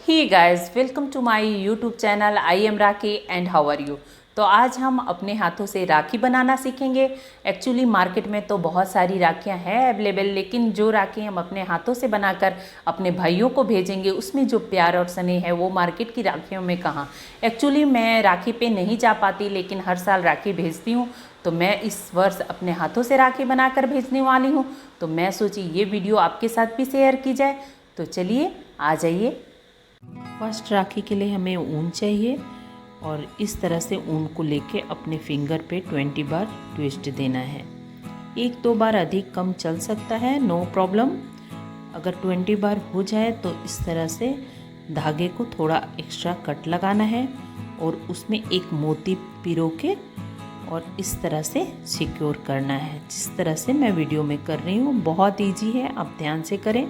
Hey guys, welcome to my YouTube channel. I am Rakhi and how are you. तो आज हम अपने हाथों से राखी बनाना सीखेंगे। एक्चुअली मार्केट में तो बहुत सारी राखियां हैं अवेलेबल, लेकिन जो राखी हम अपने हाथों से बनाकर अपने भाइयों को भेजेंगे उसमें जो प्यार और स्नेह है वो मार्केट की राखियों में कहाँ। एक्चुअली मैं राखी पे नहीं जा पाती, लेकिन हर साल राखी भेजती हूँ। तो मैं इस वर्ष अपने हाथों से राखी बनाकर भेजने वाली हूँ। तो मैं सोची ये वीडियो आपके साथ भी शेयर की जाए। तो चलिए आ जाइए। फर्स्ट राखी के लिए हमें ऊन चाहिए और इस तरह से ऊन को लेके अपने फिंगर पे 20 बार ट्विस्ट देना है। एक दो बार अधिक कम चल सकता है, नो प्रॉब्लम। अगर 20 बार हो जाए तो इस तरह से धागे को थोड़ा एक्स्ट्रा कट लगाना है और उसमें एक मोती पिरो के और इस तरह से सिक्योर करना है, जिस तरह से मैं वीडियो में कर रही हूँ। बहुत इजी है, आप ध्यान से करें।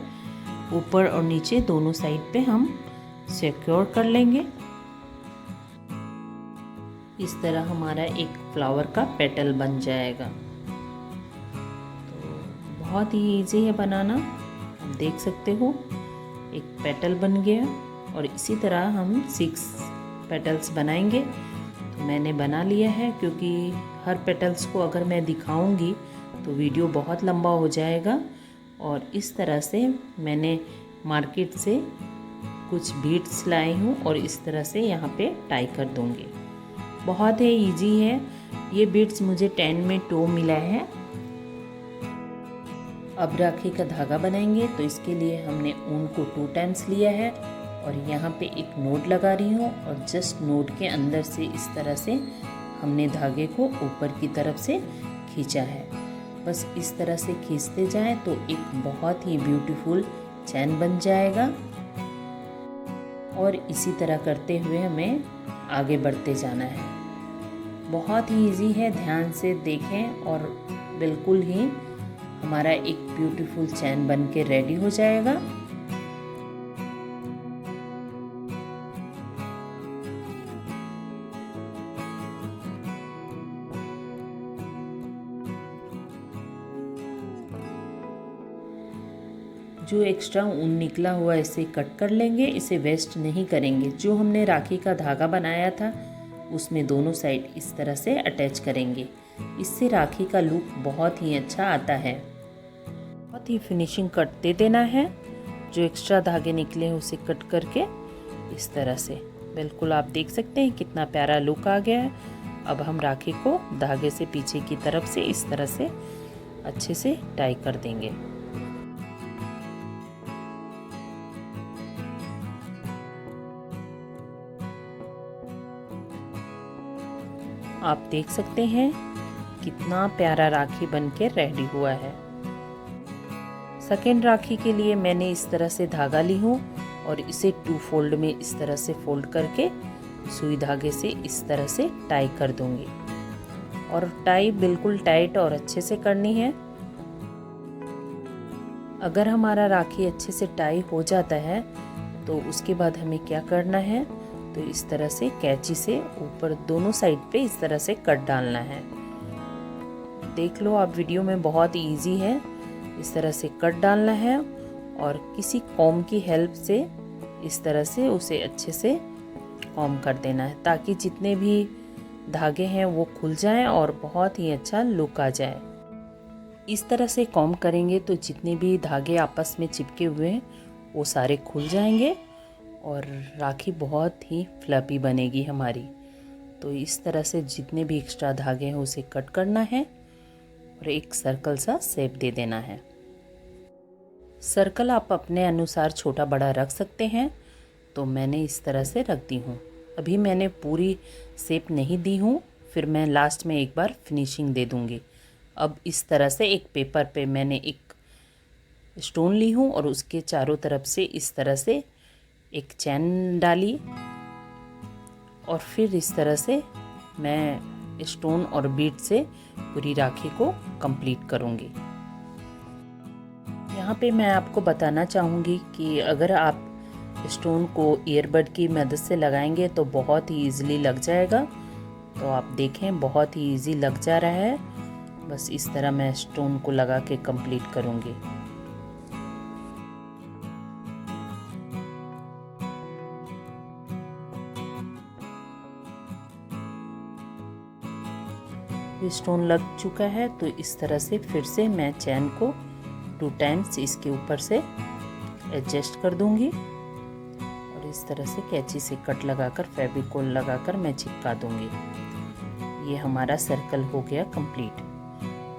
ऊपर और नीचे दोनों साइड पे हम सिक्योर कर लेंगे। इस तरह हमारा एक फ्लावर का पेटल बन जाएगा। तो बहुत ही इजी है बनाना, आप देख सकते हो एक पेटल बन गया। और इसी तरह हम 6 पेटल्स बनाएंगे। तो मैंने बना लिया है, क्योंकि हर पेटल्स को अगर मैं दिखाऊंगी तो वीडियो बहुत लंबा हो जाएगा। और इस तरह से मैंने मार्केट से कुछ बीड्स लाई हूँ और इस तरह से यहाँ पे टाई कर दूँगी। बहुत ही इजी है। ये बीड्स मुझे 10 में 2 मिला है। अब राखी का धागा बनाएंगे, तो इसके लिए हमने ऊन को 2 टाइम्स लिया है और यहाँ पे एक नोट लगा रही हूँ और जस्ट नोट के अंदर से इस तरह से हमने धागे को ऊपर की तरफ से खींचा है। बस इस तरह से खींचते जाएं तो एक बहुत ही ब्यूटीफुल चैन बन जाएगा। और इसी तरह करते हुए हमें आगे बढ़ते जाना है। बहुत ही इजी है, ध्यान से देखें और बिल्कुल ही हमारा एक ब्यूटीफुल चैन बन के रेडी हो जाएगा। जो एक्स्ट्रा ऊन निकला हुआ इसे कट कर लेंगे, इसे वेस्ट नहीं करेंगे। जो हमने राखी का धागा बनाया था उसमें दोनों साइड इस तरह से अटैच करेंगे। इससे राखी का लुक बहुत ही अच्छा आता है। बहुत ही फिनिशिंग कट दे देना है। जो एक्स्ट्रा धागे निकले हैं उसे कट करके इस तरह से बिल्कुल आप देख सकते हैं कितना प्यारा लुक आ गया है। अब हम राखी को धागे से पीछे की तरफ से इस तरह से अच्छे से टाई कर देंगे। आप देख सकते हैं कितना प्यारा राखी बनके रेडी हुआ है। सेकेंड राखी के लिए मैंने इस तरह से धागा ली हूँ और इसे 2 फोल्ड में इस तरह से फोल्ड करके सुई धागे से इस तरह से टाई कर दूंगी। और टाई बिल्कुल टाइट और अच्छे से करनी है। अगर हमारा राखी अच्छे से टाई हो जाता है तो उसके बाद हमें क्या करना है, तो इस तरह से कैंची से ऊपर दोनों साइड पे इस तरह से कट डालना है। देख लो आप वीडियो में, बहुत इजी है। इस तरह से कट डालना है और किसी कॉम की हेल्प से इस तरह से उसे अच्छे से कॉम कर देना है, ताकि जितने भी धागे हैं वो खुल जाएं और बहुत ही अच्छा लुक आ जाए। इस तरह से कॉम करेंगे तो जितने भी धागे आपस में चिपके हुए हैं वो सारे खुल जाएंगे और राखी बहुत ही फ्लफी बनेगी हमारी। तो इस तरह से जितने भी एक्स्ट्रा धागे हैं उसे कट करना है और एक सर्कल सा शेप दे देना है। सर्कल आप अपने अनुसार छोटा बड़ा रख सकते हैं। तो मैंने इस तरह से रख दी हूँ। अभी मैंने पूरी शेप नहीं दी हूँ, फिर मैं लास्ट में एक बार फिनिशिंग दे दूँगी। अब इस तरह से एक पेपर पे मैंने एक स्टोन ली हूँ और उसके चारों तरफ से इस तरह से एक चैन डाली और फिर इस तरह से मैं स्टोन और बीड से पूरी राखी को कंप्लीट करूँगी। यहाँ पे मैं आपको बताना चाहूँगी कि अगर आप स्टोन को ईयरबड की मदद से लगाएंगे तो बहुत ही इजीली लग जाएगा। तो आप देखें बहुत ही इजी लग जा रहा है। बस इस तरह मैं स्टोन को लगा के कंप्लीट करूँगी। स्टोन लग चुका है तो इस तरह से फिर से मैं चैन को 2 टाइम्स इसके ऊपर से एडजस्ट कर दूंगी और इस तरह से कैंची से कट लगाकर फेविकोल लगाकर मैं चिपका दूंगी। ये हमारा सर्कल हो गया कंप्लीट।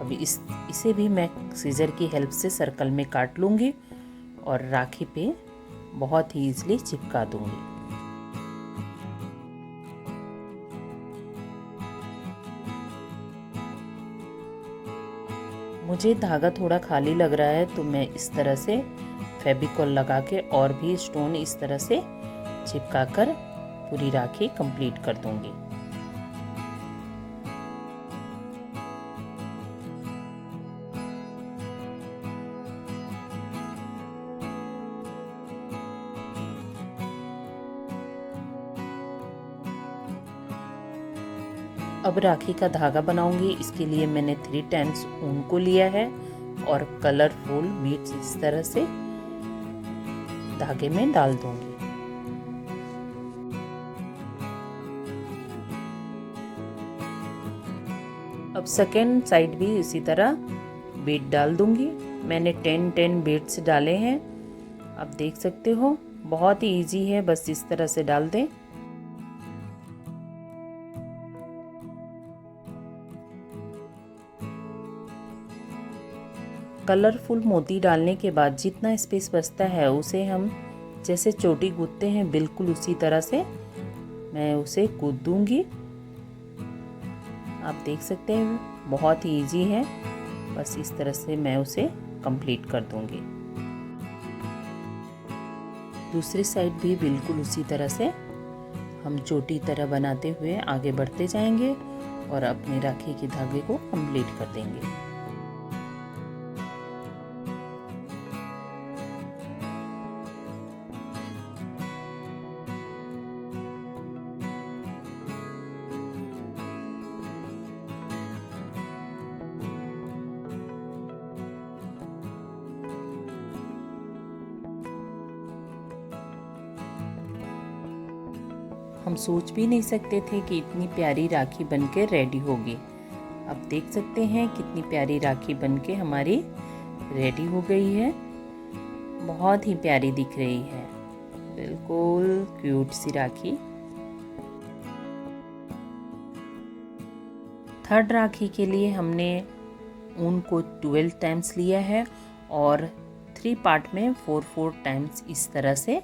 अभी इसे भी मैं सीजर की हेल्प से सर्कल में काट लूंगी और राखी पे बहुत ही ईजिली चिपका दूंगी। मुझे धागा थोड़ा खाली लग रहा है तो मैं इस तरह से फेविकोल लगा के और भी स्टोन इस तरह से चिपका कर पूरी राखी कंप्लीट कर दूंगी। अब राखी का धागा बनाऊंगी। इसके लिए मैंने 3 टाइम्स ऊन को लिया है और कलरफुल बीड्स इस तरह से धागे में डाल दूंगी। अब सेकेंड साइड भी इसी तरह बीड डाल दूंगी। मैंने 10 बीड्स डाले हैं। आप देख सकते हो बहुत ही इजी है, बस इस तरह से डाल दें। कलरफुल मोती डालने के बाद जितना स्पेस बचता है उसे हम जैसे चोटी गूंथते हैं बिल्कुल उसी तरह से मैं उसे गूंथ दूंगी। आप देख सकते हैं बहुत ही इजी है, बस इस तरह से मैं उसे कंप्लीट कर दूंगी। दूसरी साइड भी बिल्कुल उसी तरह से हम चोटी तरह बनाते हुए आगे बढ़ते जाएंगे और अपनी राखी के धागे को कंप्लीट कर देंगे। हम सोच भी नहीं सकते थे कि इतनी प्यारी राखी बनके रेडी होगी। आप देख सकते हैं कितनी प्यारी राखी बनके हमारी रेडी हो गई है। बहुत ही प्यारी दिख रही है, बिल्कुल क्यूट सी राखी। थर्ड राखी के लिए हमने ऊन को 12 टाइम्स लिया है और 3 पार्ट में 4 टाइम्स इस तरह से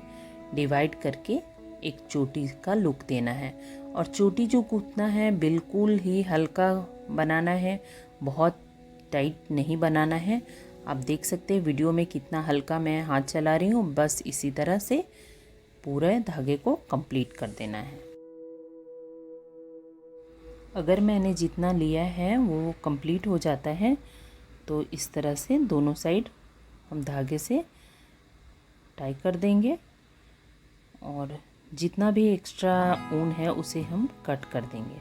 डिवाइड करके एक चोटी का लुक देना है। और चोटी जो गूंथना है बिल्कुल ही हल्का बनाना है, बहुत टाइट नहीं बनाना है। आप देख सकते हैं वीडियो में कितना हल्का मैं हाथ चला रही हूँ। बस इसी तरह से पूरे धागे को कंप्लीट कर देना है। अगर मैंने जितना लिया है वो कंप्लीट हो जाता है तो इस तरह से दोनों साइड हम धागे से टाई कर देंगे और जितना भी एक्स्ट्रा ऊन है उसे हम कट कर देंगे।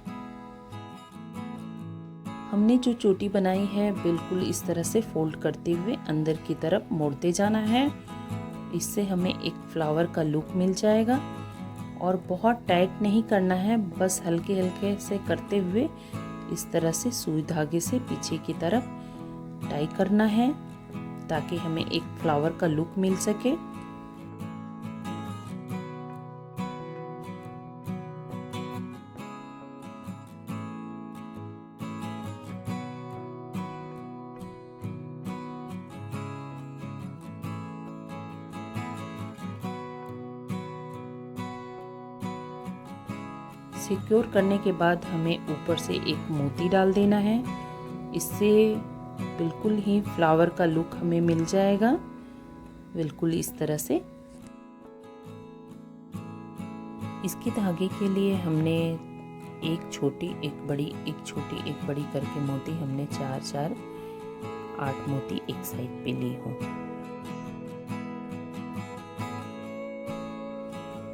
हमने जो चोटी बनाई है बिल्कुल इस तरह से फोल्ड करते हुए अंदर की तरफ मोड़ते जाना है। इससे हमें एक फ्लावर का लुक मिल जाएगा और बहुत टाइट नहीं करना है, बस हल्के हल्के से करते हुए इस तरह से सुई धागे से पीछे की तरफ टाई करना है ताकि हमें एक फ्लावर का लुक मिल सके। सिक्योर करने के बाद हमें ऊपर से एक मोती डाल देना है। इससे बिल्कुल ही फ्लावर का लुक हमें मिल जाएगा, बिल्कुल इस तरह से। इसके धागे के लिए हमने एक छोटी एक बड़ी एक छोटी एक बड़ी करके मोती हमने 4 8 मोती एक साइड पे लिए हों।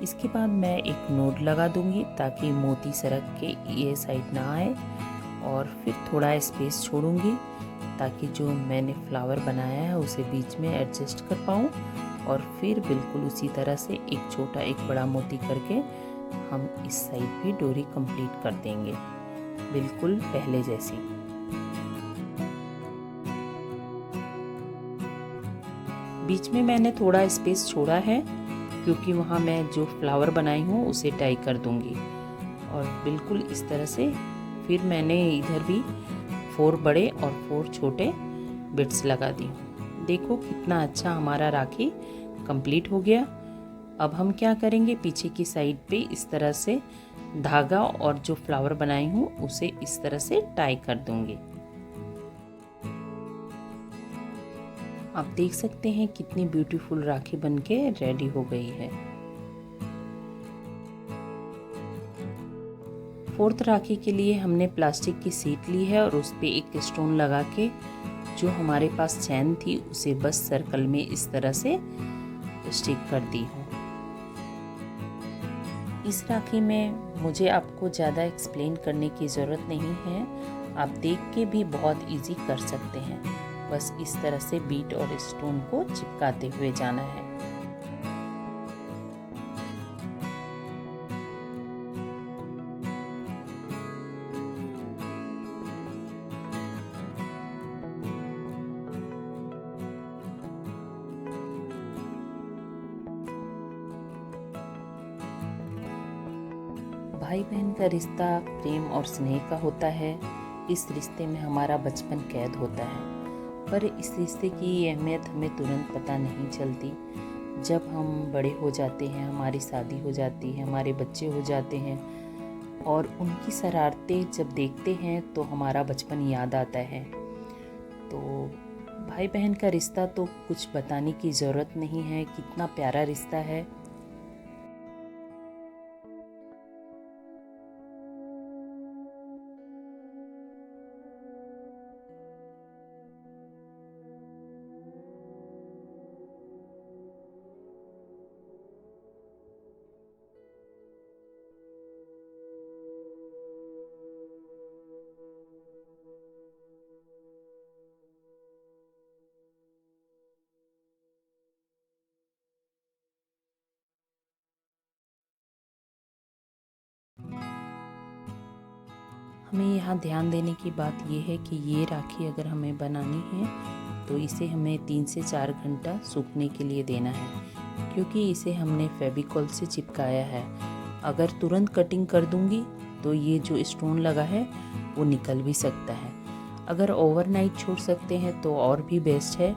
इसके बाद मैं एक नोट लगा दूंगी ताकि मोती सरक के ये साइड ना आए और फिर थोड़ा स्पेस छोड़ूंगी ताकि जो मैंने फ्लावर बनाया है उसे बीच में एडजस्ट कर पाऊँ और फिर बिल्कुल उसी तरह से एक छोटा एक बड़ा मोती करके हम इस साइड भी डोरी कंप्लीट कर देंगे। बिल्कुल पहले जैसी। बीच में मैंने थोड़ा स्पेस छोड़ा है क्योंकि वहाँ मैं जो फ्लावर बनाई हूँ उसे टाई कर दूँगी। और बिल्कुल इस तरह से फिर मैंने इधर भी 4 बड़े और 4 छोटे बिट्स लगा दी। देखो कितना अच्छा हमारा राखी कंप्लीट हो गया। अब हम क्या करेंगे, पीछे की साइड पे इस तरह से धागा और जो फ्लावर बनाई हूँ उसे इस तरह से टाई कर दूंगी। आप देख सकते हैं कितनी ब्यूटीफुल राखी बनके रेडी हो गई है। 4th राखी के लिए हमने प्लास्टिक की शीट ली है और उस पे एक स्टोन लगा के जो हमारे पास चैन थी उसे बस सर्कल में इस तरह से स्टिक कर दी हूँ। इस राखी में मुझे आपको ज़्यादा एक्सप्लेन करने की ज़रूरत नहीं है, आप देख के भी बहुत इजी कर सकते हैं। बस इस तरह से बीट और स्टोन को चिपकाते हुए जाना है। भाई बहन का रिश्ता प्रेम और स्नेह का होता है। इस रिश्ते में हमारा बचपन कैद होता है, पर इस रिश्ते की अहमियत हमें तुरंत पता नहीं चलती। जब हम बड़े हो जाते हैं, हमारी शादी हो जाती है, हमारे बच्चे हो जाते हैं और उनकी शरारतें जब देखते हैं तो हमारा बचपन याद आता है। तो भाई बहन का रिश्ता तो कुछ बताने की ज़रूरत नहीं है, कितना प्यारा रिश्ता है। हमें यहाँ ध्यान देने की बात यह है कि ये राखी अगर हमें बनानी है तो इसे हमें 3 से 4 घंटा सूखने के लिए देना है, क्योंकि इसे हमने फेविकॉल से चिपकाया है। अगर तुरंत कटिंग कर दूंगी तो ये जो स्टोन लगा है वो निकल भी सकता है। अगर ओवरनाइट छोड़ सकते हैं तो और भी बेस्ट है।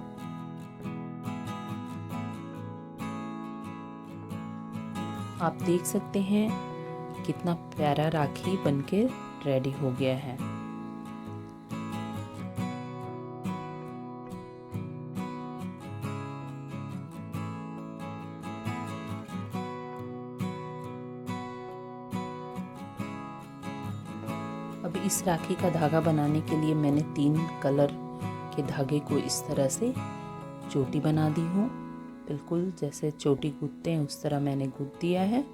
आप देख सकते हैं कितना प्यारा राखी बनके रेडी हो गया है। अब इस राखी का धागा बनाने के लिए मैंने 3 कलर के धागे को इस तरह से चोटी बना दी हूँ। बिल्कुल जैसे चोटी गूंथते हैं उस तरह मैंने गूंथ दिया है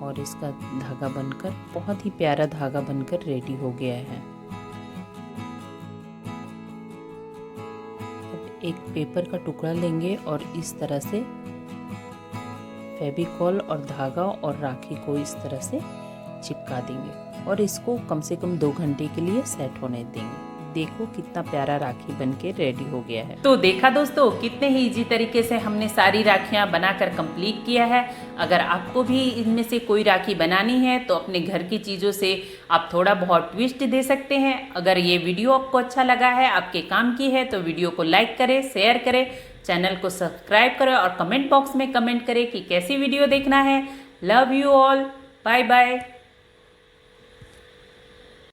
और इसका धागा बनकर बहुत ही प्यारा धागा बनकर रेडी हो गया है। अब एक पेपर का टुकड़ा लेंगे और इस तरह से फेविकॉल और धागा और राखी को इस तरह से चिपका देंगे और इसको कम से कम 2 घंटे के लिए सेट होने देंगे। देखो कितना प्यारा राखी बनके रेडी हो गया है। तो देखा दोस्तों, कितने ही इजी तरीके से हमने सारी राखियां बनाकर कंप्लीट किया है। अगर आपको भी इनमें से कोई राखी बनानी है तो अपने घर की चीज़ों से आप थोड़ा बहुत ट्विस्ट दे सकते हैं। अगर ये वीडियो आपको अच्छा लगा है, आपके काम की है, तो वीडियो को लाइक करें, शेयर करें, चैनल को सब्सक्राइब करें और कमेंट बॉक्स में कमेंट करें कि कैसी वीडियो देखना है। Love you all, bye bye.